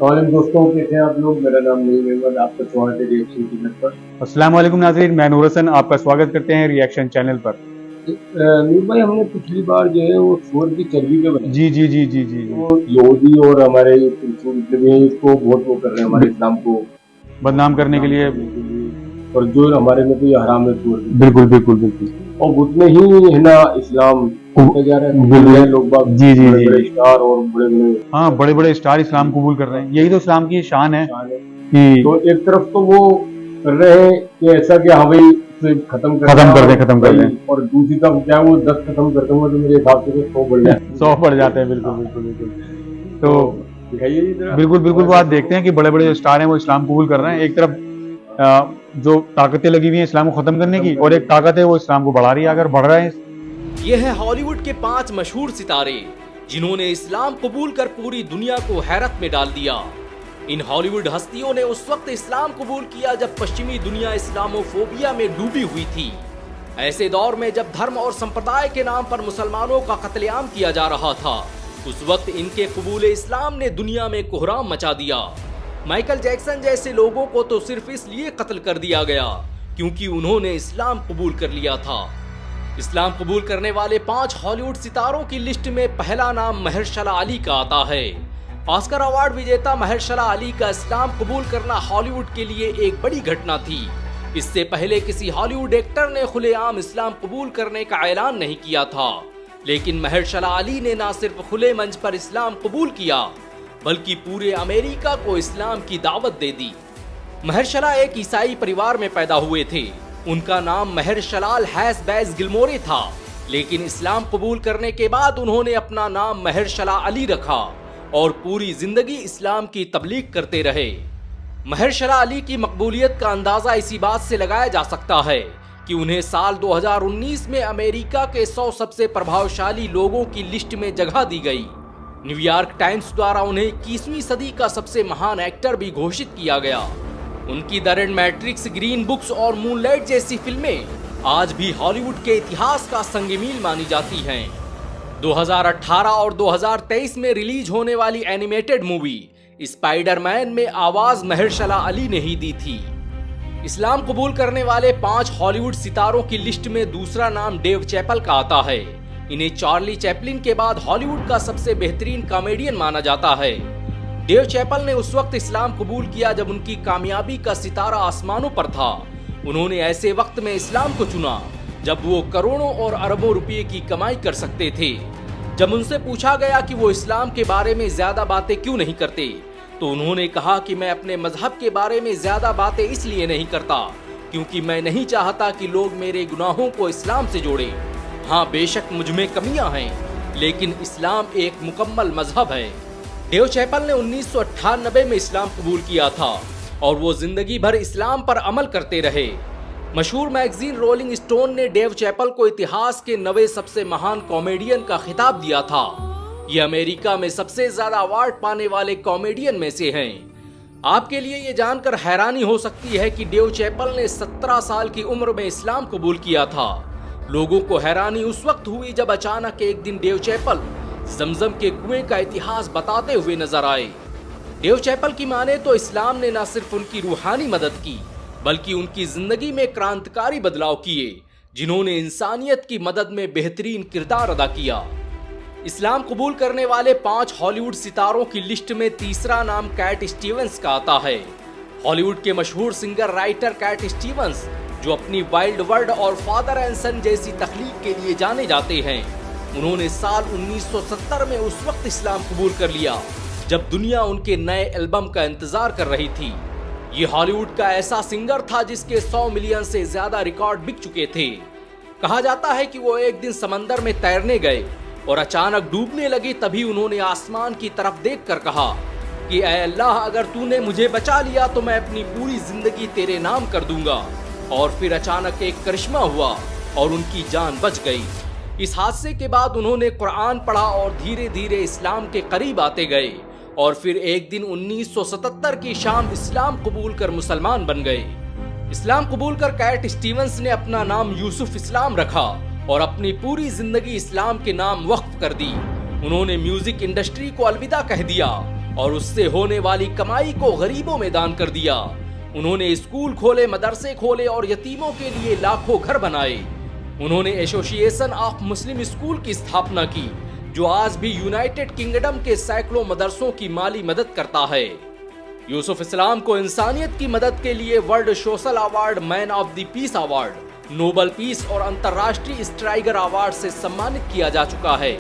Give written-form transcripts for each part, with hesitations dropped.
और दोस्तों कैसे हैं आप लोग। मेरा नाम नईम अहमद, आपका स्वागत है रिएक्शन चैनल पर। अस्सलाम वालेकुम नाज़रीन, मैं नूर हसन आपका स्वागत करते हैं रिएक्शन चैनल पर। नूर भाई, हमने पिछली बार जो है वो सूअर की चर्बी पे बनाई जी जी जी जी जी जी। तो यहूदी और हमारे मतलब ये इसको बहुत वो कर रहे हैं, हमारे इस्लाम को बदनाम करने के लिए। करने के लिए। और जो हमारे में तो ये हराम है सूअर की। बिल्कुल बिल्कुल बिल्कुल। और उसमें ही है ना इस्लाम होता जा रहा है। बिल्कुल। लोग बाग जी जी बड़े बड़े जी। स्टार और बड़े बड़े हाँ, बड़े बड़े स्टार इस्लाम कबूल कर रहे हैं, यही तो इस्लाम की शान है इंसान है। कि तो एक तरफ तो वो कर रहे हैं कि ऐसा कि हाँ भाई इसे खत्म कर दें। और दूसरी तरफ क्या है, वो 10 खत्म कर दूंगा तो मेरे हिसाब से 100 बढ़ जाए 100 पड़ जाते हैं। बिल्कुल बिल्कुल बिल्कुल। तो दिखाइए जरा। बिल्कुल बिल्कुल, वो आप देखते हैं कि बड़े बड़े स्टार हैं वो इस्लाम कबूल कर रहे हैं। एक तरफ जो ताकतें लगी हुई हैं इस्लाम को खत्म करने की, और एक ताकत है वो इस्लाम को बढ़ा रही है, अगर बढ़ रहा है। ये है हॉलीवुड के 5 मशहूर सितारे जिन्होंने इस्लाम कबूल कर पूरी दुनिया को हैरत में डाल दिया। इन हॉलीवुड हस्तियों ने उस वक्त इस्लाम कबूल किया जब पश्चिमी दुनिया इस्लामोफोबिया में डूबी हुई थी। ऐसे दौर में जब धर्म और संप्रदाय के नाम पर मुसलमानों का कत्लेआम किया जा रहा था, उस वक्त इनके कबूल इस्लाम ने दुनिया में कोहराम मचा दिया। माइकल जैक्सन जैसे लोगों को तो सिर्फ इसलिए कत्ल कर दिया गया क्योंकि उन्होंने इस्लाम कबूल कर लिया था। इस्लाम कबूल करने वाले 5 हॉलीवुड सितारों की लिस्ट में पहला नाम महरशला अली का आता है। ऑस्कर अवार्ड विजेता महरशला अली का इस्लाम कबूल करना हॉलीवुड के लिए एक बड़ी घटना थी। इससे पहले किसी हॉलीवुड एक्टर ने खुलेआम इस्लाम कबूल करने का ऐलान नहीं किया था, लेकिन महरशला अली ने न सिर्फ खुले मंच पर इस्लाम कबूल किया बल्कि पूरे अमेरिका को इस्लाम की दावत दे दी। महरशला एक ईसाई परिवार में पैदा हुए थे। उनका नाम महरशलाल हैस बैज गिलमोरे था, लेकिन इस्लाम कबूल करने के बाद उन्होंने अपना नाम महरशला अली रखा और पूरी जिंदगी इस्लाम की तबलीग करते रहे। महरशला अली की मकबूलियत का अंदाजा इसी बात से लगाया जा सकता है कि उन्हें साल 2019 में अमेरिका के 100 सबसे प्रभावशाली लोगों की लिस्ट में जगह दी गई। न्यूयॉर्क टाइम्स द्वारा उन्हें 21वीं सदी का सबसे महान एक्टर भी घोषित किया गया। उनकी the red matrix, green books और मूनलाइट जैसी फिल्में आज भी हॉलीवुड के इतिहास का संग-मील मानी जाती हैं। 2018 और 2023 में रिलीज होने वाली एनिमेटेड मूवी स्पाइडरमैन में आवाज महरशला अली ने ही दी थी। इस्लाम कबूल करने वाले 5 हॉलीवुड सितारों की लिस्ट में दूसरा नाम डेव चैपल का आता है। इन्हें चार्ली चैपलिन के बाद हॉलीवुड का सबसे बेहतरीन कॉमेडियन माना जाता है। डेव चैपल ने उस वक्त इस्लाम कबूल किया जब उनकी कामयाबी का सितारा आसमानों पर था। उन्होंने ऐसे वक्त में इस्लाम को चुना जब वो करोड़ों और अरबों रुपए की कमाई कर सकते थे। जब उनसे पूछा गया कि वो इस्लाम के बारे में ज्यादा बातें क्यों नहीं करते, तो उन्होंने कहा कि मैं अपने मजहब के बारे में ज्यादा बातें इसलिए नहीं करता क्योंकि मैं नहीं चाहता कि लोग मेरे गुनाहों को इस्लाम से जोड़ें। हाँ, बेशक मुझ में कमियां हैं, लेकिन इस्लाम एक मुकम्मल मजहब है। डेव चैपल ने 1998 में इस्लाम कबूल किया था और वो जिंदगी भर इस्लाम पर अमल करते रहे। मशहूर मैगजीन रोलिंग स्टोन ने डेव चैपल को इतिहास के 90 सबसे महान कॉमेडियन का खिताब दिया था। ये अमेरिका में सबसे ज्यादा अवार्ड पाने वाले कॉमेडियन में से हैं। आपके लिए ये जानकर हैरानी हो सकती है कि डेव चैपल ने 17 साल की उम्र में इस्लाम कबूल किया था। लोगों को हैरानी उस वक्त हुई जब अचानक एक दिन डेव चैपल जमजम के कुएं का इतिहास बताते हुए नजर आए। डेव चैपल की माने तो इस्लाम ने न सिर्फ उनकी रूहानी मदद की बल्कि उनकी जिंदगी में क्रांतिकारी बदलाव किए, जिन्होंने इंसानियत की मदद में बेहतरीन किरदार अदा किया। इस्लाम कबूल करने वाले 5 हॉलीवुड सितारों की लिस्ट में तीसरा नाम कैट स्टीवंस का आता है। हॉलीवुड के मशहूर सिंगर राइटर कैट स्टीवंस, जो अपनी वाइल्ड वर्ड और फादर एंड सन जैसी तख्लीक के लिए जाने जाते हैं, उन्होंने साल 1970 में उस वक्त इस्लाम कबूल कर लिया जब दुनिया उनके नए एल्बम का इंतजार कर रही थी। ये हॉलीवुड का ऐसा सिंगर था जिसके 100 मिलियन से ज्यादा रिकॉर्ड बिक चुके थे। कहा जाता है कि वो एक दिन समंदर में तैरने गए और अचानक डूबने लगे। तभी उन्होंने आसमान की तरफ देखकर कहा कि ऐ अल्लाह, अगर तूने मुझे बचा लिया तो मैं अपनी पूरी जिंदगी तेरे नाम कर दूंगा। और फिर अचानक एक करिश्मा हुआ और उनकी जान बच गई। इस हादसे के बाद उन्होंने कुरान पढ़ा और धीरे धीरे इस्लाम के करीब आते गए और फिर एक दिन 1977 की शाम इस्लाम कबूल कर मुसलमान बन गए। इस्लाम कबूल कर कैट स्टीवंस ने अपना नाम यूसुफ इस्लाम रखा और अपनी पूरी जिंदगी इस्लाम के नाम वक्फ कर दी। उन्होंने म्यूजिक इंडस्ट्री को अलविदा कह दिया और उससे होने वाली कमाई को गरीबों में दान कर दिया। उन्होंने स्कूल खोले, मदरसे खोले और यतीमों के लिए लाखों घर बनाए। उन्होंने एसोसिएशन ऑफ मुस्लिम स्कूल की स्थापना की, जो आज भी यूनाइटेड किंगडम के सैकड़ों मदरसों की माली मदद करता है। यूसुफ इस्लाम को इंसानियत की मदद के लिए world social award, man of the peace award, Nobel peace और अंतर्राष्ट्रीय स्ट्राइगर अवार्ड से सम्मानित किया जा चुका है।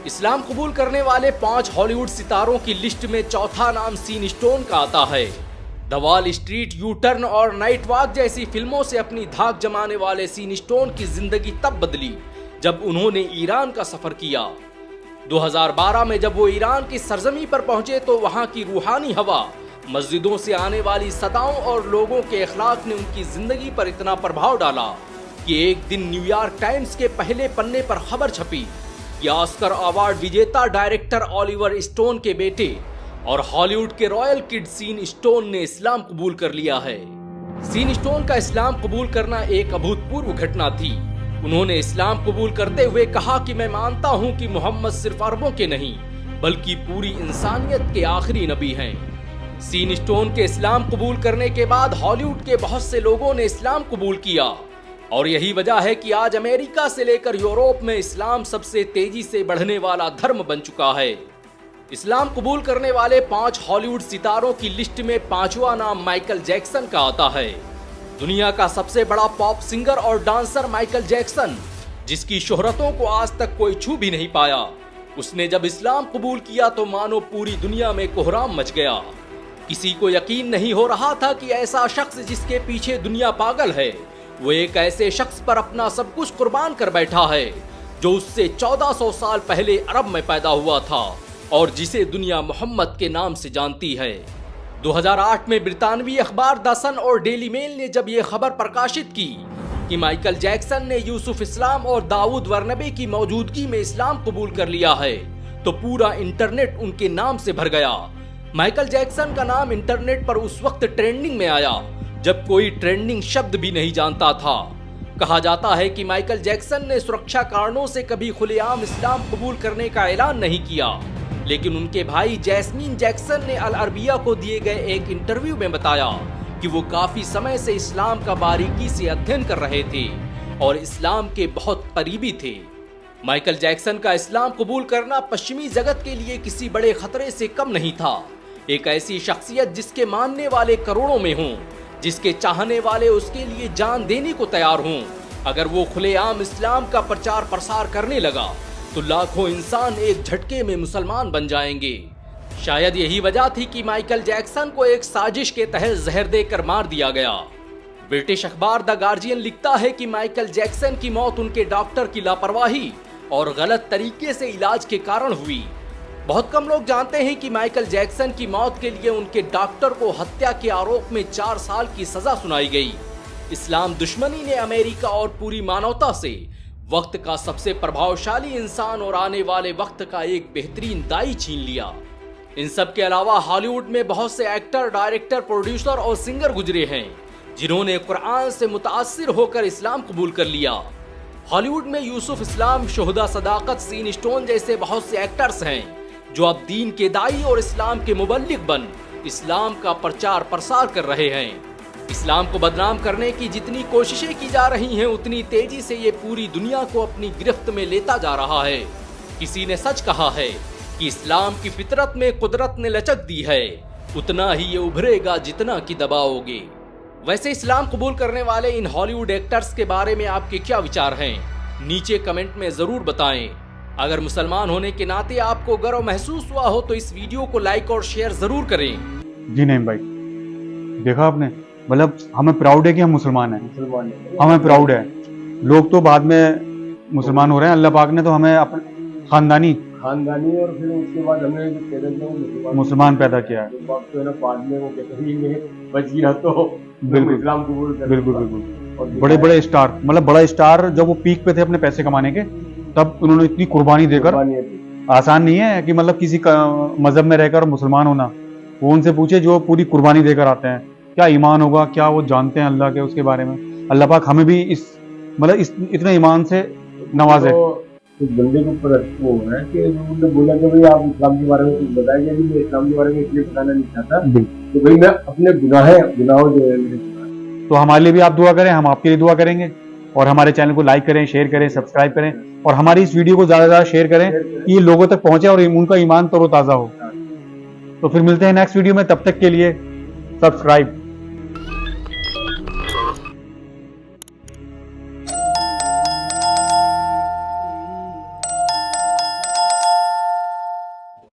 इस्लाम कबूल करने वाले 5 हॉलीवुड सितारों की लिस्ट में चौथा नाम सीन स्टोन का आता है। The wall street, U turn और नाइट वॉक जैसी फिल्मों से अपनी धाक जमाने वाले सीन स्टोन की जिंदगी तब बदली जब उन्होंने ईरान का सफर किया। 2012 में जब वो ईरान की सरजमी पर पहुंचे तो वहां की रूहानी हवा, मस्जिदों से आने वाली सदाओं और लोगों के अखलाक ने उनकी जिंदगी पर इतना प्रभाव डाला कि एक दिन न्यूयॉर्क टाइम्स के पहले पन्ने पर खबर छपी कि ऑस्कर अवार्ड विजेता डायरेक्टर ऑलिवर स्टोन के बेटे और हॉलीवुड के रॉयल किड सीन स्टोन ने इस्लाम कबूल कर लिया है। सीन स्टोन का इस्लाम कबूल करना एक अभूतपूर्व घटना थी। उन्होंने इस्लाम कबूल करते हुए कहा कि मैं मानता हूं कि मोहम्मद सिर्फ अरबों के नहीं बल्कि पूरी इंसानियत के आखिरी नबी हैं। सीन स्टोन के इस्लाम कबूल करने के बाद हॉलीवुड के बहुत से लोगों ने इस्लाम कबूल किया और यही वजह है कि आज अमेरिका से लेकर यूरोप में इस्लाम सबसे तेजी से बढ़ने वाला धर्म बन चुका है। इस्लाम कबूल करने वाले 5 हॉलीवुड सितारों की लिस्ट में 5वां नाम माइकल जैक्सन का आता है। दुनिया का सबसे बड़ा पॉप सिंगर और डांसर माइकल जैक्सन, जिसकी शोहरतों को आज तक कोई छू भी नहीं पाया, उसने जब इस्लाम कबूल किया तो मानो पूरी दुनिया में कोहराम मच गया। किसी को यकीन नहीं हो रहा था कि ऐसा शख्स जिसके पीछे दुनिया पागल है, वो एक ऐसे शख्स पर अपना सब कुछ कुर्बान कर बैठा है जो उससे 1400 साल पहले अरब में पैदा हुआ था और जिसे दुनिया मोहम्मद के नाम से जानती है। 2008 में ब्रितानवी अखबार द सन और डेली मेल ने जब ये खबर प्रकाशित की कि माइकल जैक्सन ने यूसुफ इस्लाम और दाऊद बर्नबे की मौजूदगी में इस्लाम कबूल कर लिया है, तो पूरा इंटरनेट उनके नाम से भर गया। माइकल जैक्सन का नाम इंटरनेट पर उस वक्त ट्रेंडिंग में आया जब कोई ट्रेंडिंग शब्द भी नहीं जानता था। कहा जाता है कि माइकल जैक्सन ने सुरक्षा कारणों से कभी खुलेआम इस्लाम कबूल करने का ऐलान नहीं किया, लेकिन उनके भाई जैस्मीन जैक्सन ने अल अरबिया को दिए गए एक इंटरव्यू में बताया कि वो काफी समय से इस्लाम का बारीकी से अध्ययन कर रहे थे और इस्लाम के बहुत करीबी थे। माइकल जैक्सन का इस्लाम कबूल करना पश्चिमी जगत के लिए किसी बड़े खतरे से कम नहीं था। एक ऐसी शख्सियत जिसके मानने वाले करोड़ों में हों, जिसके चाहने वाले उसके लिए जान देने को तैयार हों, अगर वो खुलेआम इस्लाम का प्रचार प्रसार करने लगा तो लाखों इंसान एक झटके में मुसलमान बन जाएंगे। शायद यही वजह थी कि माइकल जैक्सन को एक साजिश के तहत जहर देकर मार दिया गया। ब्रिटिश अखबार द गार्जियन लिखता है कि माइकल जैक्सन की मौत उनके डॉक्टर की लापरवाही और गलत तरीके से इलाज के कारण हुई। बहुत कम लोग जानते हैं कि माइकल जैक्सन की मौत के लिए उनके डॉक्टर को हत्या के आरोप में 4 साल की सजा सुनाई गई। इस्लाम दुश्मनी ने अमेरिका और पूरी मानवता से वक्त का सबसे प्रभावशाली इंसान और आने वाले वक्त का एक बेहतरीन दाई छीन लिया। इन सब के अलावा हॉलीवुड में बहुत से एक्टर, डायरेक्टर, प्रोड्यूसर और सिंगर गुजरे हैं जिन्होंने कुरान से मुतासिर होकर इस्लाम कबूल कर लिया। हॉलीवुड में यूसुफ इस्लाम, शोहदा सदाकत, सीन स्टोन जैसे बहुत से एक्टर्स हैं जो अब दीन के दाई और इस्लाम के मुबल्लिग बन इस्लाम का प्रचार प्रसार कर रहे हैं। इस्लाम को बदनाम करने की जितनी कोशिशें की जा रही हैं, उतनी तेजी से ये पूरी दुनिया को अपनी गिरफ्त में लेता जा रहा है। किसी ने सच कहा है कि इस्लाम की फितरत में कुदरत ने लचक दी है, उतना ही ये उभरेगा जितना कि दबाओगे। वैसे इस्लाम कबूल करने वाले इन हॉलीवुड एक्टर्स के बारे में आपके क्या विचार हैं? नीचे कमेंट में जरूर बताएं। अगर मुसलमान होने के नाते आपको गर्व महसूस हुआ हो तो इस वीडियो को लाइक और शेयर जरूर करें। जी नहीं भाई, देखा आपने, मतलब हमें प्राउड है कि हम मुसलमान हैं, हमें प्राउड है। लोग तो बाद में मुसलमान हो रहे हैं, अल्लाह पाक ने तो हमें अपने खानदानी और फिर उसके बाद हमने जो पैदा किया मुसलमान पैदा किया है। तो ना बाद में वो कहते हैं ये बच गया तो बिल्कुल इस्लाम कबूल कर बिल्कुल बिल्कुल। बड़े बड़े स्टार, मतलब बड़ा स्टार जब वो पीक पे थे अपने पैसे कमाने के, तब उन्होंने इतनी कुर्बानी देकर, आसान नहीं है कि मतलब किसी का मजहब में रहकर मुसलमान होना। वो उनसे पूछे जो पूरी कुर्बानी देकर आते हैं, क्या ईमान होगा, क्या वो जानते हैं अल्लाह के उसके बारे में। अल्लाह पाक हमें भी इस मतलब इतने ईमान से नवाजे। उस बंदे के ऊपर वो है कि उन्होंने बोला कि भाई आप इस्लाम के बारे में कुछ बताएंगे कि मैं इस्लाम के बारे में इसलिए बताना नहीं चाहता तो भाई मैं अपने गुनाहों जो है मेरे गुनाह। तो हमारे लिए भी आप दुआ करें, हम आपके लिए दुआ करेंगे, और हमारे चैनल को लाइक करें, शेयर करें, सब्सक्राइब करें, और हमारी इस वीडियो को ज्यादा से ज्यादा शेयर करें कि ये लोगों तक पहुंचे और उनका ईमान तरोताजा हो। तो फिर मिलते हैं नेक्स्ट वीडियो में, तब तक के लिए सब्सक्राइब।